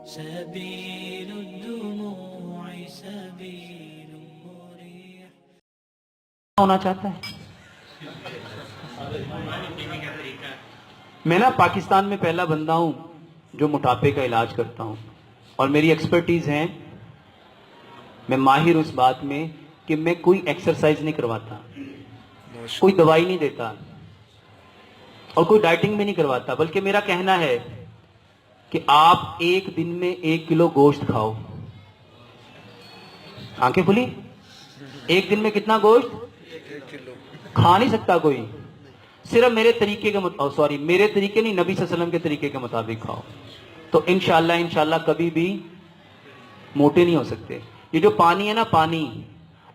سبيل الدموع سبيل مريح. ہونا چاہتا ہے. میں نا پاکستان میں پہلا بندہ ہوں جو موٹاپے کا علاج کرتا ہوں، اور میری ایکسپرٹیز ہیں، میں ماہر اس بات میں کہ میں کوئی ایکسرسائز نہیں کرواتا، کوئی دوائی نہیں دیتا اور کوئی ڈائٹنگ بھی نہیں کرواتا، بلکہ میرا کہنا ہے کہ آپ ایک دن میں 1 کلو گوشت کھاؤ. آنکھیں کھلی؟ ایک دن میں کتنا گوشت کھا نہیں سکتا کوئی، صرف میرے طریقے کے میرے طریقے نہیں، نبی صلی اللہ علیہ وسلم کے طریقے کے مطابق کھاؤ، تو انشاءاللہ کبھی بھی موٹے نہیں ہو سکتے. یہ جو پانی ہے نا، پانی،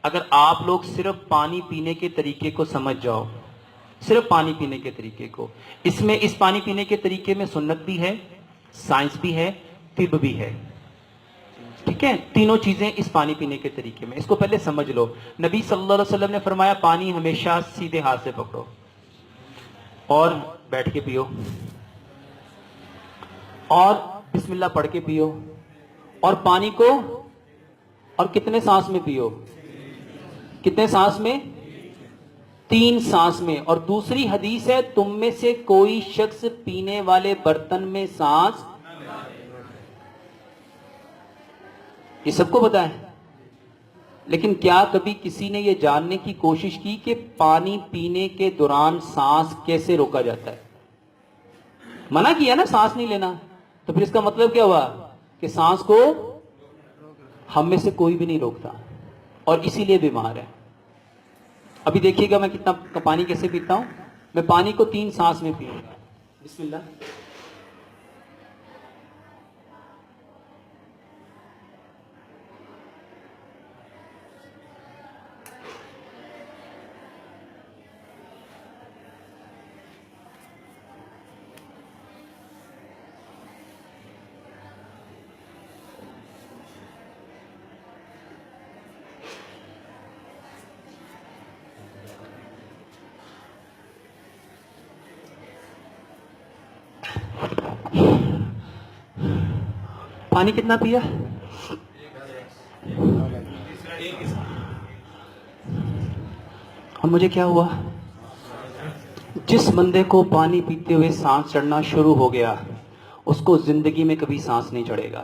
اگر آپ لوگ صرف پانی پینے کے طریقے کو سمجھ جاؤ، صرف پانی پینے کے طریقے کو، اس پانی پینے کے طریقے میں سنت بھی ہے، سائنس بھی ہے، طب بھی ہے، ٹھیک ہے؟ تینوں چیزیں اس پانی پینے کے طریقے میں، اس کو پہلے سمجھ لو. نبی صلی اللہ علیہ وسلم نے فرمایا پانی ہمیشہ سیدھے ہاتھ سے پکڑو اور بیٹھ کے پیو، اور بسم اللہ پڑھ کے پیو، اور پانی کو اور کتنے سانس میں پیو؟ کتنے سانس میں؟ 3 سانس میں. اور دوسری حدیث ہے، تم میں سے کوئی شخص پینے والے برتن میں سانس، یہ سب کو پتا ہے، لیکن کیا کبھی کسی نے یہ جاننے کی کوشش کی کہ پانی پینے کے دوران سانس کیسے روکا جاتا ہے؟ منع کیا نا سانس نہیں لینا، تو پھر اس کا مطلب کیا ہوا کہ سانس کو ہم میں سے کوئی بھی نہیں روکتا، اور اسی لیے بیمار ہے. ابھی دیکھیے گا میں کتنا پانی کیسے پیتا ہوں. میں پانی کو 3 سانس میں پیوں گا. بسم اللہ. پانی کتنا پیا؟ اور مجھے کیا ہوا؟ جس بندے کو پانی پیتے ہوئے سانس چڑھنا شروع ہو گیا، اس کو زندگی میں کبھی سانس نہیں چڑھے گا،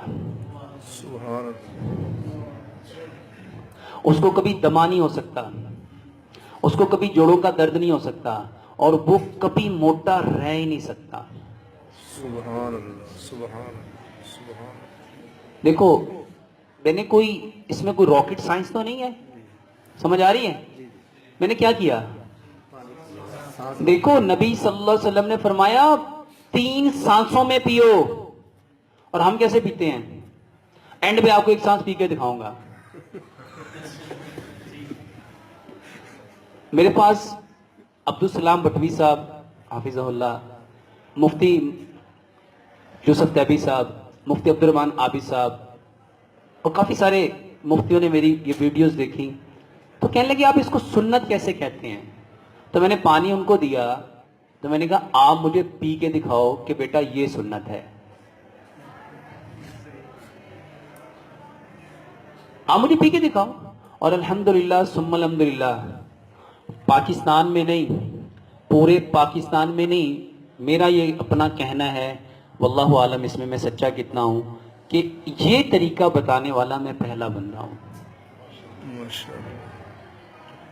اس کو کبھی دما نہیں ہو سکتا، اس کو کبھی جوڑوں کا درد نہیں ہو سکتا، اور وہ کبھی موٹا رہ ہی نہیں سکتا. سبحان اللہ، سبحان اللہ، سبحان. دیکھو، میں نے اس میں کوئی راکٹ سائنس تو نہیں ہے، سمجھ آ رہی ہے؟ میں نے کیا کیا؟ دیکھو، نبی صلی اللہ علیہ وسلم نے فرمایا 3 سانسوں میں پیو. اور ہم کیسے پیتے ہیں؟ اینڈ پہ آپ کو 1 سانس پی کے دکھاؤں گا. میرے پاس عبدالسلام بٹوی صاحب حافظہ اللہ، مفتی یوسف تیبی صاحب، مفتی عبدالرحمن عابد صاحب، اور کافی سارے مفتیوں نے میری یہ ویڈیوز دیکھی، تو کہنے لگے آپ اس کو سنت کیسے کہتے ہیں؟ تو میں نے پانی ان کو دیا، تو میں نے کہا آپ مجھے پی کے دکھاؤ کہ بیٹا یہ سنت ہے. آپ مجھے پی کے دکھاؤ. اور الحمدللہ ثم الحمدللہ، پاکستان میں نہیں، پورے پاکستان میں نہیں، میرا یہ اپنا کہنا ہے، واللہ عالم اس میں سچا کتنا ہوں، کہ یہ طریقہ بتانے والا میں پہلا بندہ ہوں.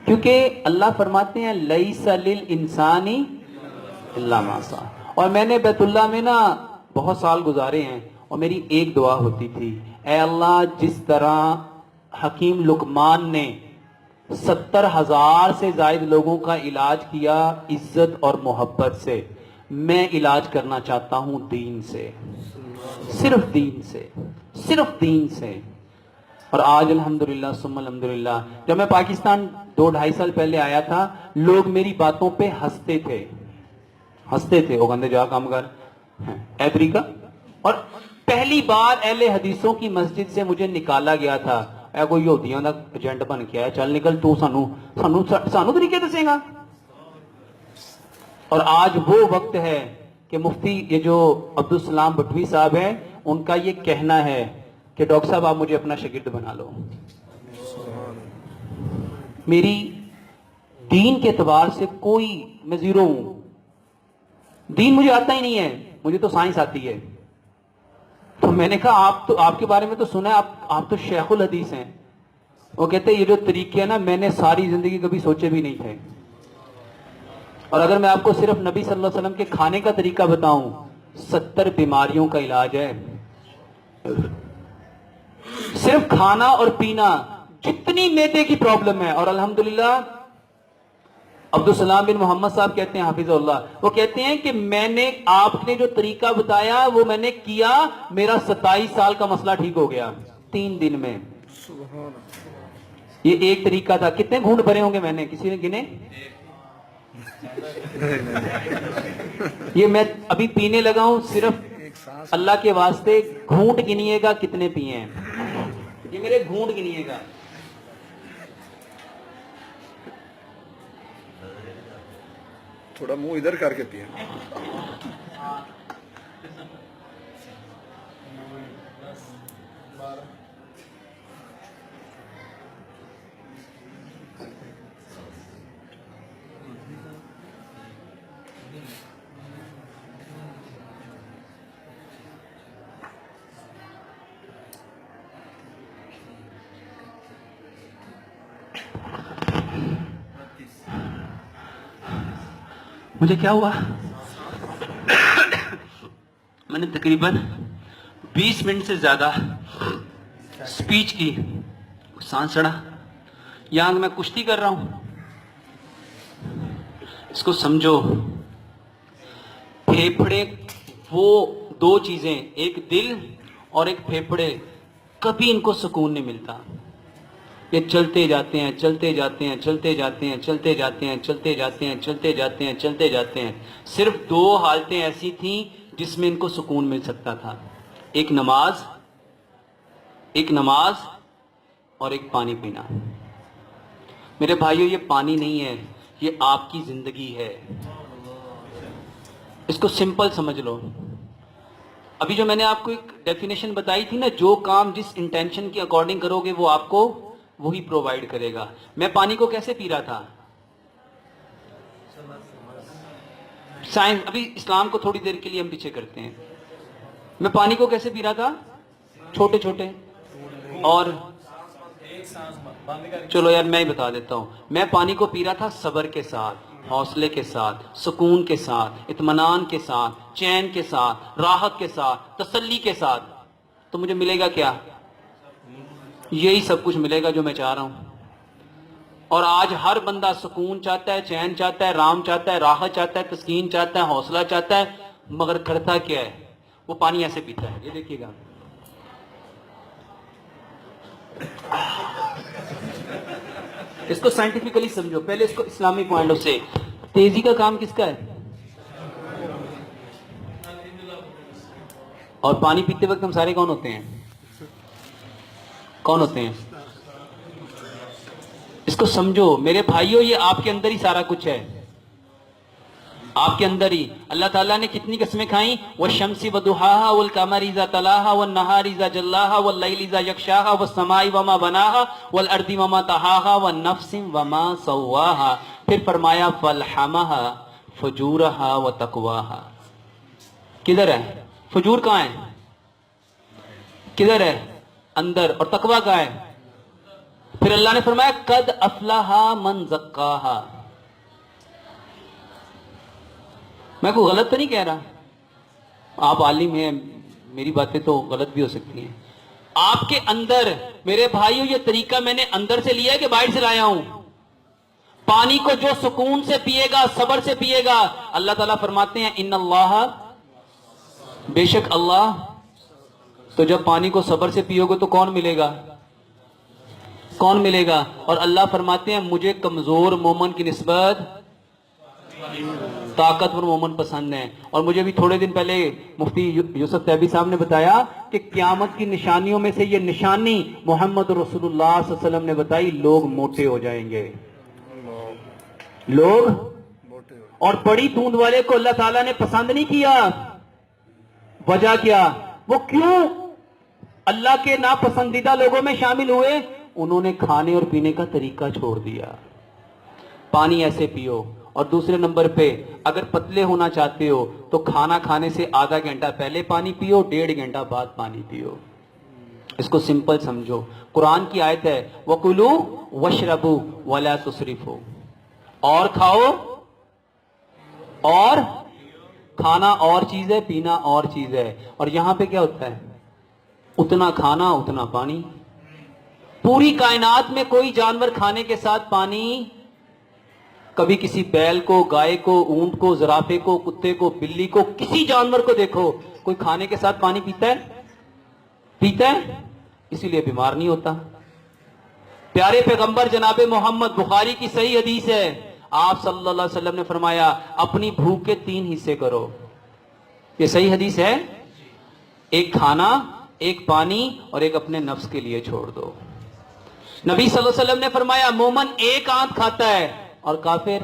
کیونکہ اللہ فرماتے ہیں لیس للانسان الا ما سعی. اور میں نے بیت اللہ میں نا بہت سال گزارے ہیں، اور میری ایک دعا ہوتی تھی، اے اللہ جس طرح حکیم لقمان نے 70,000 سے زائد لوگوں کا علاج کیا عزت اور محبت سے، میں علاج کرنا چاہتا ہوں دین سے، صرف دین سے، صرف دین سے. اور آج الحمدللہ ثم الحمدللہ، جب میں پاکستان 2-2.5 سال پہلے آیا تھا، لوگ میری باتوں پہ ہنستے تھے، وہ کہتے جا کام کر ایبری کا. اور پہلی بار اہل حدیثوں کی مسجد سے مجھے نکالا گیا تھا، اے کوئی یہودیاں دا ایجنٹ بن کے آیا، چل نکل تو سانو طریقے دسے گا. اور آج وہ وقت ہے کہ مفتی یہ جو عبدالسلام بٹوی صاحب ہیں، ان کا یہ کہنا ہے کہ ڈاکٹر صاحب آپ مجھے اپنا شاگرد بنا لو. میری دین کے اعتبار سے میں زیرو ہوں. دین مجھے آتا ہی نہیں ہے, مجھے تو سائنس آتی ہے. تو میں نے کہا آپ کے بارے میں تو سنا ہے, آپ تو شیخ الحدیث ہیں. وہ کہتے ہیں یہ جو طریقے ہیں نا, میں نے ساری زندگی کبھی سوچے بھی نہیں تھے. اور اگر میں آپ کو صرف نبی صلی اللہ علیہ وسلم کے کھانے کا طریقہ بتاؤں, 70 بیماریوں کا علاج ہے. صرف کھانا اور پینا, جتنی معدے کی پرابلم ہے. اور الحمدللہ عبدالسلام بن محمد صاحب کہتے ہیں حافظ اللہ, وہ کہتے ہیں کہ میں نے آپ نے جو طریقہ بتایا وہ میں نے کیا, میرا 27 سال کا مسئلہ ٹھیک ہو گیا 3 دن میں. یہ ایک طریقہ تھا. کتنے گھونٹ بھرے ہوں گے میں نے, کسی نے گنے؟ یہ میں ابھی پینے لگا ہوں, صرف اللہ کے واسطے گھونٹ گنیے گا کتنے پیے ہیں. یہ میرے گھونٹ گنیے گا. تھوڑا منہ ادھر کر کے پیے. مجھے کیا ہوا, میں نے تقریباً 20 منٹ سے زیادہ سپیچ کی, سانس چڑھا. یہاں میں کشتی کر رہا ہوں. اس کو سمجھو, پھیپھڑے وہ 2 چیزیں, ایک دل اور ایک پھیپھڑے, کبھی ان کو سکون نہیں ملتا. یہ چلتے جاتے ہیں, چلتے جاتے ہیں, چلتے جاتے ہیں, چلتے جاتے ہیں, چلتے جاتے ہیں, چلتے جاتے ہیں, چلتے جاتے ہیں. صرف 2 حالتیں ایسی تھیں جس میں ان کو سکون مل سکتا تھا, ایک نماز اور ایک پانی پینا. میرے بھائیوں, یہ پانی نہیں ہے, یہ آپ کی زندگی ہے. اس کو سمپل سمجھ لو. ابھی جو میں نے آپ کو ایک ڈیفینیشن بتائی تھی نا, جو کام جس انٹینشن کے اکارڈنگ کرو گے وہ آپ کو وہی پرووائڈ کرے گا. میں پانی کو کیسے پی رہا تھا, سائنس, ابھی اسلام کو تھوڑی دیر کے لیے ہم پیچھے کرتے ہیں. میں پانی کو کیسے پی رہا تھا, چھوٹے چھوٹے. اور چلو یار میں ہی بتا دیتا ہوں, میں پانی کو پی رہا تھا صبر کے ساتھ, حوصلے کے ساتھ, سکون کے ساتھ, اطمینان کے ساتھ, چین کے ساتھ, راحت کے ساتھ, تسلی کے ساتھ. تو مجھے ملے گا کیا, یہی سب کچھ ملے گا جو میں چاہ رہا ہوں. اور آج ہر بندہ سکون چاہتا ہے, چین چاہتا ہے, آرام چاہتا ہے, راحت چاہتا ہے, تسکین چاہتا ہے, حوصلہ چاہتا ہے, مگر کرتا کیا ہے, وہ پانی ایسے پیتا ہے. یہ دیکھیے گا, اس کو سائنٹیفکلی سمجھو. پہلے اس کو اسلامی پوائنٹ آف سے, تیزی کا کام کس کا ہے, اور پانی پیتے وقت ہم سارے کون ہوتے ہیں, کون ہوتے ہیں؟ اس کو سمجھو میرے بھائیوں, یہ آپ کے اندر ہی سارا کچھ ہے, آپ کے اندر ہی. اللہ تعالیٰ نے کتنی قسمیں کھائیں, والشمس وضحاها والقمر اذا تلاها والنهار اذا جلاها واللیل اذا یغشاها والسماء وما بناها والارض وما طحاها والنفس وما سواها. پھر فرمایا فالحمها فجورها وتقواها. کدھر ہے فجور, کہاں ہے, کدھر ہے, اندر. اور تقوی کہاں ہے؟ پھر اللہ نے فرمایا قد افلح من زکاہا. میں کوئی غلط تو نہیں کہہ رہا, آپ عالم ہیں, میری باتیں تو غلط بھی ہو سکتی ہیں. آپ کے اندر میرے بھائیوں یہ طریقہ میں نے اندر سے لیا ہے کہ باہر سے لایا ہوں. پانی کو جو سکون سے پیے گا, صبر سے پیے گا, اللہ تعالیٰ فرماتے ہیں ان اللہ, بے شک اللہ. تو جب پانی کو صبر سے پیو گے تو کون ملے گا, کون ملے گا؟ اور اللہ فرماتے ہیں مجھے کمزور مومن کی نسبت طاقتور مومن پسند ہے. اور مجھے بھی تھوڑے دن پہلے مفتی یوسف تیبی صاحب نے بتایا کہ قیامت کی نشانیوں میں سے یہ نشانی محمد رسول اللہ صلی اللہ علیہ وسلم نے بتائی, لوگ موٹے ہو جائیں گے, لوگ. اور بڑی دھوند والے کو اللہ تعالیٰ نے پسند نہیں کیا. وجہ کیا؟ وہ کیوں اللہ کے ناپسندیدہ لوگوں میں شامل ہوئے؟ انہوں نے کھانے اور پینے کا طریقہ چھوڑ دیا. پانی ایسے پیو. اور دوسرے نمبر پہ اگر پتلے ہونا چاہتے ہو تو کھانا کھانے سے آدھا گھنٹہ پہلے پانی پیو, 1.5 گھنٹہ بعد پانی پیو. اس کو سمپل سمجھو. قرآن کی آیت ہے وَكُلُوا وَاشْرَبُوا وَلَا تُسْرِفُوا. اور کھاؤ اور کھانا اور چیز ہے, پینا اور چیز ہے. اور یہاں پہ کیا ہوتا ہے؟ اتنا کھانا اتنا پانی. پوری کائنات میں کوئی جانور کھانے کے ساتھ پانی, کبھی کسی بیل کو, گائے کو, اونٹ کو, زرافے کو, کتے کو, بلی کو, کسی جانور کو دیکھو کوئی کھانے کے ساتھ پانی پیتا ہے؟ پیتا ہے؟ اسی لیے بیمار نہیں ہوتا. پیارے پیغمبر جناب محمد, بخاری کی صحیح حدیث ہے, آپ صلی اللہ علیہ وسلم نے فرمایا اپنی بھوک کے 3 حصے کرو. یہ صحیح حدیث ہے. ایک کھانا, ایک پانی اور ایک اپنے نفس کے لیے چھوڑ دو. نبی صلی اللہ علیہ وسلم نے فرمایا مومن ایک آنت کھاتا ہے اور کافر.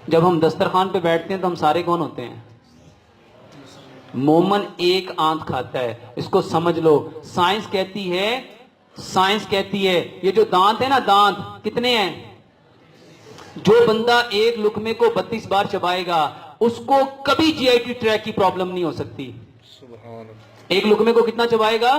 جب ہم دسترخوان پہ بیٹھتے ہیں تو ہم سارے کون ہوتے ہیں؟ مومن ایک آنت کھاتا ہے. اس کو سمجھ لو. سائنس کہتی ہے یہ جو دانت ہے نا, دانت کتنے ہیں؟ جو بندہ ایک لقمے کو 32 بار چبائے گا اس کو کبھی جی آئی ٹی ٹریک کی پرابلم نہیں ہو سکتی. ایک لقمے کو کتنا چبائے گا؟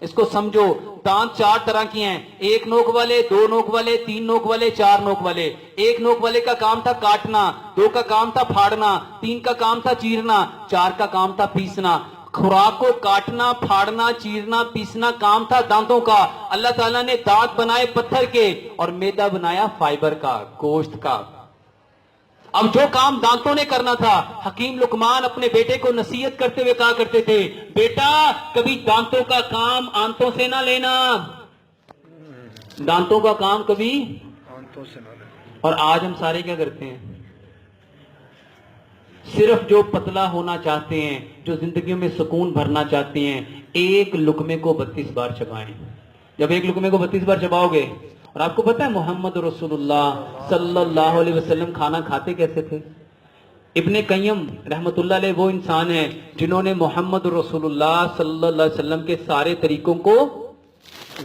اس کو سمجھو. دانت 4 طرح کی ہیں, 1 نوک والے, 2 نوک والے, 3 نوک والے, 4 نوک والے. 1 نوک والے کا کام تھا کاٹنا, 2 کا کام تھا پھاڑنا, 3 کا کام تھا چیرنا, 4 کا کام تھا پیسنا. خوراک کو کاٹنا, پھاڑنا, چیرنا, پیسنا کام تھا دانتوں کا. اللہ تعالیٰ نے دانت بنائے پتھر کے اور میدا بنایا فائبر کا, گوشت کا. اب جو کام دانتوں نے کرنا تھا, حکیم لقمان اپنے بیٹے کو نصیحت کرتے ہوئے کہا کرتے تھے بیٹا کبھی دانتوں کا کام آنتوں سے نہ لینا, دانتوں کا کام کبھی آنتوں سے نہ لینا. اور آج ہم سارے کیا کرتے ہیں؟ صرف جو پتلا ہونا چاہتے ہیں, جو زندگیوں میں سکون بھرنا چاہتے ہیں, ایک لقمے کو 32 بار چبائیں. جب ایک لقمے کو 32 بار چباؤ گے, اور آپ کو پتہ ہے محمد رسول اللہ صلی اللہ علیہ وسلم کھانا کھاتے کیسے تھے؟ ابن قیم رحمت اللہ علیہ وہ انسان ہیں جنہوں نے محمد رسول اللہ صلی اللہ علیہ وسلم کے سارے طریقوں کو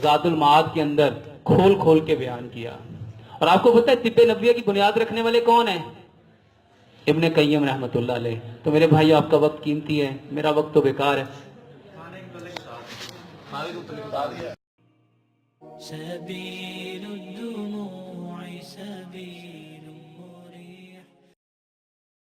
زاد المعاد کے اندر کھول کھول کے بیان کیا. اور آپ کو پتہ ہے طب نبویہ کی بنیاد رکھنے والے کون ہیں؟ ابن قیم رحمت اللہ علیہ. تو میرے بھائی آپ کا وقت قیمتی ہے, میرا وقت تو بیکار ہے. سبيل